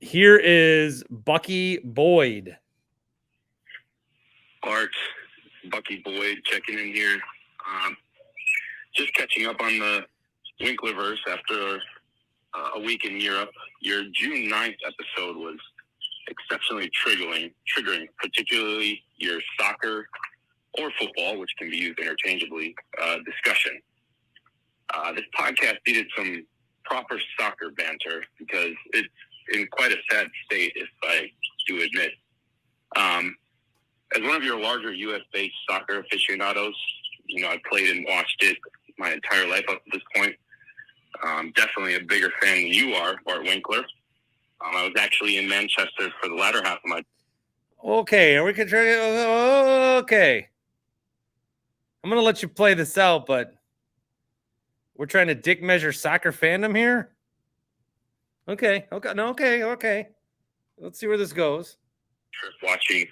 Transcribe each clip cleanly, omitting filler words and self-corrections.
Here is Bucky Boyd. Bart, Bucky Boyd checking in here. Just catching up on the Winklerverse after a week in Europe. Your June 9th episode was exceptionally triggering, particularly your soccer or football, which can be used interchangeably, discussion. This podcast needed some proper soccer banter because it's in quite a sad state, if I do admit. As one of your larger U.S.-based soccer aficionados, I played and watched it my entire life up to this point. Definitely a bigger fan than you are, Bart Winkler. I was actually in Manchester for the latter half of my... Okay, are we controlling? Okay. I'm going to let you play this out, but we're trying to dick measure soccer fandom here? Okay. Let's see where this goes. Watching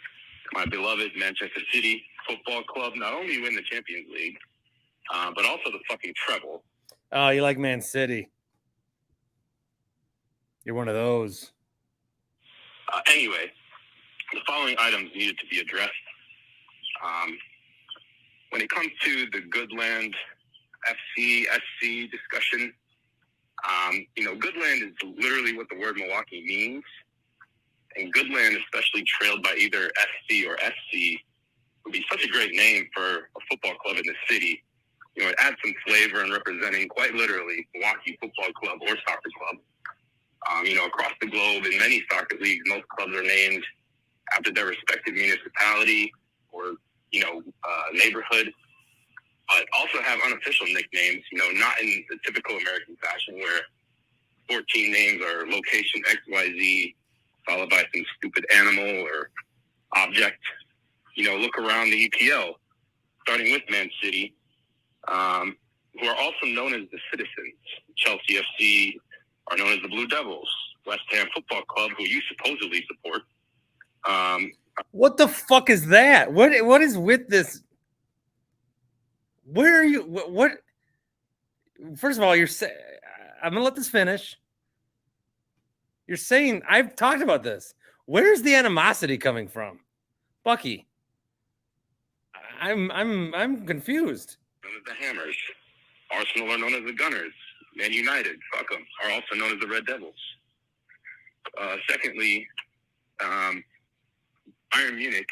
my beloved Manchester City Football Club not only win the Champions League, but also the fucking treble. Oh, you like Man City. You're one of those. Anyway, the following items needed to be addressed. When it comes to the Goodland FC-SC discussion, Goodland is literally what the word Milwaukee means. And Goodland, especially trailed by either SC or SC, would be such a great name for a football club in the city. It adds some flavor in representing, quite literally, Milwaukee Football Club or Soccer Club. Across the globe, in many soccer leagues, most clubs are named after their respective municipality or, neighborhood, but also have unofficial nicknames, not in the typical American fashion where 14 names are location XYZ, followed by some stupid animal or object. Look around the EPL, starting with Man City, who are also known as the Citizens. Chelsea FC are known as the Blue Devils. West Ham Football Club, who you supposedly support. What the fuck is that? What is with this? Where are you? What? First of all, I'm going to let this finish. You're saying, I've talked about this. Where's the animosity coming from? Bucky. I'm confused. Known as the Hammers. Arsenal are known as the Gunners. Man United, fuck them, are also known as the Red Devils. Secondly, Bayern Munich,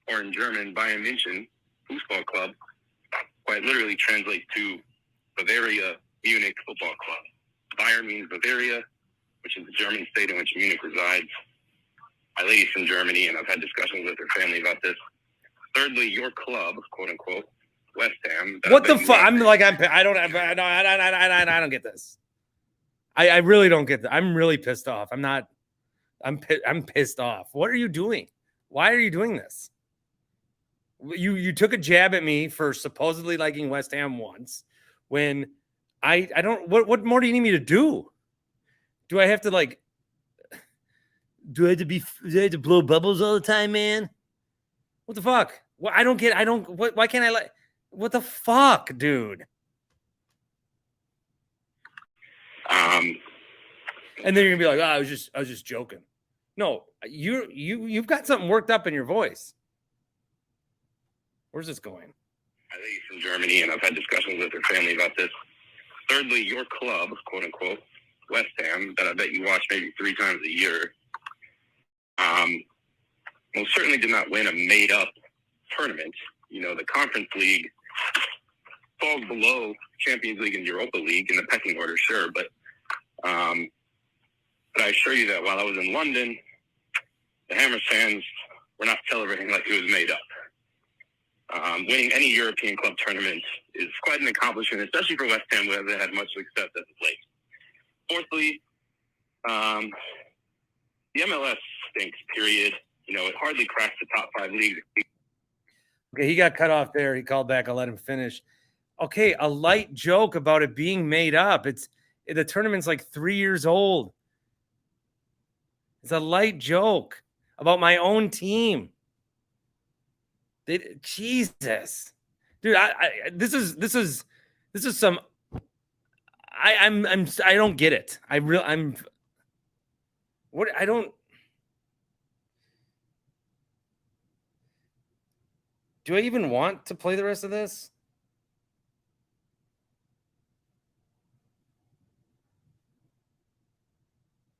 or in German, Bayern München, Fußball Club, quite literally translates to Bavaria Munich Football Club. Bayern means Bavaria, which is the German state in which Munich resides. My lady's from Germany, and I've had discussions with her family about this. Thirdly, your club, quote unquote, West Ham. What the fuck? I don't get this. I really don't get that. I'm really pissed off. I'm pissed off. What are you doing? Why are you doing this? You took a jab at me for supposedly liking West Ham once when I don't. What more do you need me to do? Do I have to do I have to blow bubbles all the time, man? What the fuck? Well, why can't I what the fuck, dude? And then you're gonna be like, I was just joking. No, you've got something worked up in your voice. Where's this going? My lady's from Germany, and I've had discussions with her family about this. Thirdly, your club, quote unquote, West Ham, that I bet you watch maybe 3 times a year, most certainly did not win a made-up tournament. The Conference League falls below Champions League and Europa League in the pecking order, sure, but I assure you that while I was in London, the Hammers fans were not celebrating like it was made up. Winning any European club tournament is quite an accomplishment, especially for West Ham, who hasn't had much success as of late. Fourthly, the MLS stinks, period. It hardly cracks the top 5 leagues. Okay, he got cut off there. He called back. I'll let him finish. Okay, a light joke about it being made up. The tournament's like 3 years old. It's a light joke about my own team. Jesus, dude, this is some. I don't get it. What I don't. Do I even want to play the rest of this?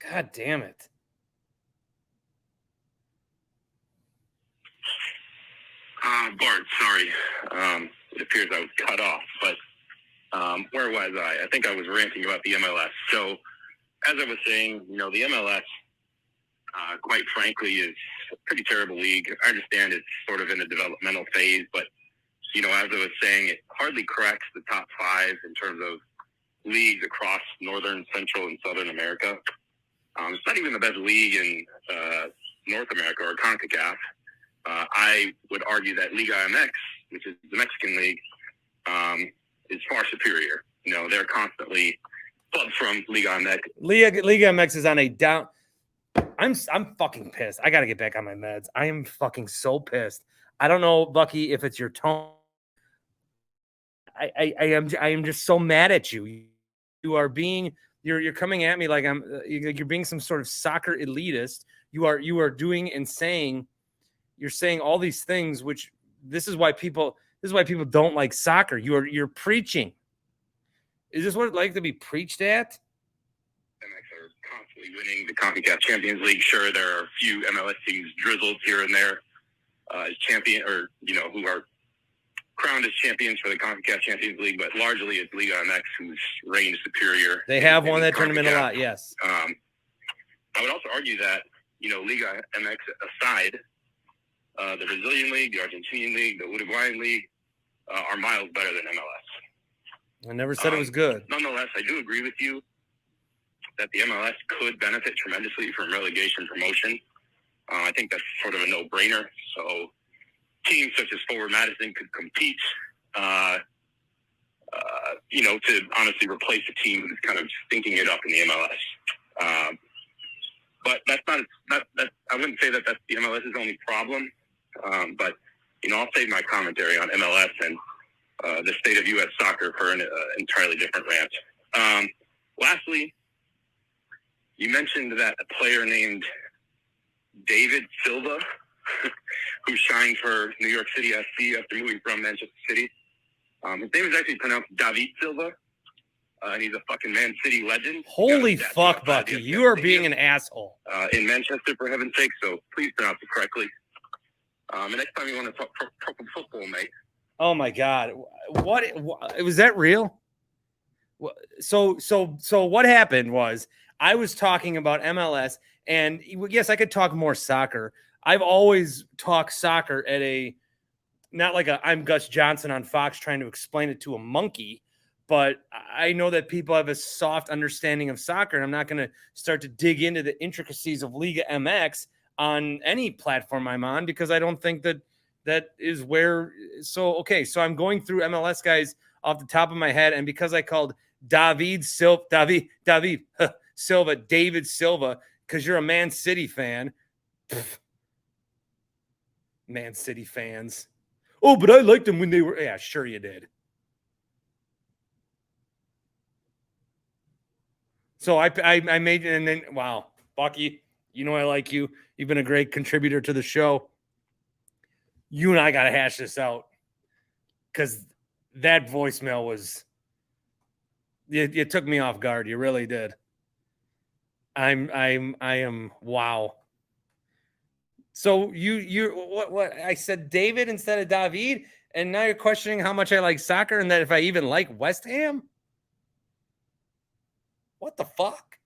God damn it. Bart, sorry. It appears I was cut off, but where was I? I think I was ranting about the MLS. So, as I was saying, the MLS, quite frankly, is a pretty terrible league. I understand it's sort of in a developmental phase, but, as I was saying, it hardly cracks the top 5 in terms of leagues across Northern, Central, and Southern America. It's not even the best league in North America or CONCACAF. I would argue that Liga MX, which is the Mexican league, is far superior. They're constantly plugged from Liga MX. Liga MX is on a down. I'm fucking pissed. I got to get back on my meds. I am fucking so pissed. I don't know, Bucky, if it's your tone. I am just so mad at you. You are being you're coming at me like you're being some sort of soccer elitist. You are doing and saying. You're saying all these things, which this is why people don't like soccer. You're preaching. Is this what it's like to be preached at? MX are constantly winning the CONCACAF Champions League. Sure, there are a few MLS teams drizzled here and there as champion, or who are crowned as champions for the CONCACAF Champions League, but largely it's Liga MX who's reigned superior. They have won that tournament a lot, yes. I would also argue that Liga MX aside, the Brazilian League, the Argentinian League, the Uruguayan League are miles better than MLS. I never said it was good. Nonetheless, I do agree with you that the MLS could benefit tremendously from relegation promotion. I think that's sort of a no-brainer. So teams such as Forward Madison could compete, to honestly replace a team who's kind of stinking it up in the MLS. But that's not I wouldn't say that that's the MLS's only problem. But I'll save my commentary on MLS and the state of U.S. soccer for an entirely different rant. Lastly, you mentioned that a player named David Silva, who shined for New York City SC after moving from Manchester City. His name is actually pronounced David Silva, and he's a fucking Man City legend. Holy fuck, Bucky. You are being an asshole. In Manchester, for heaven's sake, so please pronounce it correctly. And next time you want to talk proper football, mate. Oh, my God. What was that real? So what happened was I was talking about MLS, and yes, I could talk more soccer. I've always talked soccer at not like I'm Gus Johnson on Fox trying to explain it to a monkey, but I know that people have a soft understanding of soccer, and I'm not going to start to dig into the intricacies of Liga MX on any platform I'm on, because I don't think that is where. So I'm going through MLS guys off the top of my head, and because I called David Silva, because you're a Man City fan. Man City fans. Oh, but I liked them when they were. Yeah, sure you did. So I made, and then, wow, Bucky, I like you. You've been a great contributor to the show. You and I got to hash this out, because that voicemail was, it took me off guard. You really did. I am, wow. So what I said David instead of David, and now you're questioning how much I like soccer and that if I even like West Ham? What the fuck?